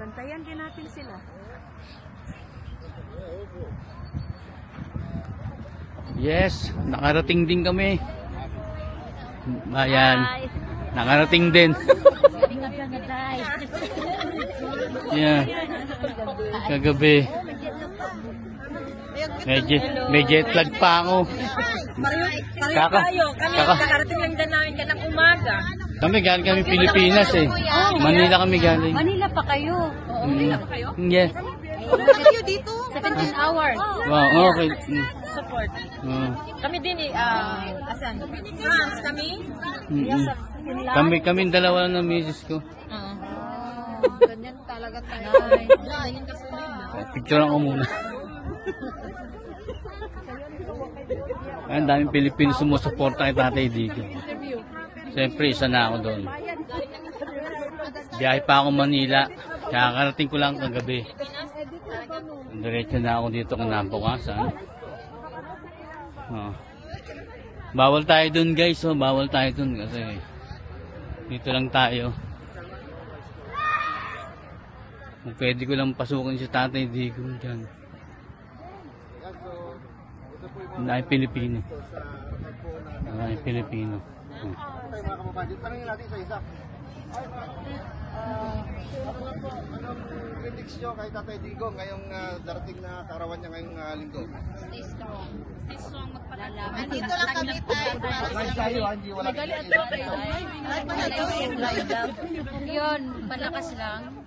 Bantayan din natin sila. Yes, nakarating din kami. Ayan, nakarating din. Yeah, kagabi. May jet lag pa ako. Tayo, kami nakarating lang din namin kanang umaga. Kami galing kami Pilipinas eh. Manila kami galing. Manila pa kayo? Manila pa kayo? Yeah. Kayo dito? 17 hours. Wow, okay. Support. Kami din eh, asan? France kami? Kami dalawa lang ng misis ko. Ganyan talaga tayo. Ganyan kasunod. Picture ako muna. Ang daming Pilipino sumusuporta kay Tatay Digong. Siyempre, isa na ako doon. Biyahe pa ako Manila. Kakarating ko lang kagabi. Diretso na ako dito kinabukasan. Bawal tayo doon guys. Bawal tayo doon kasi dito lang tayo. Kung pwede ko lang pasukin si Tatay Digong dyan. Dahil Pilipino. Dahil Pilipino. Tanungin natin isa-isa. Anong critics nyo kay Tatay Digong ngayong darating na kaarawan niya ngayong linggo? Stay strong. Stay strong magpalalaman. Dito lang kami tayo. Yun, palakas lang.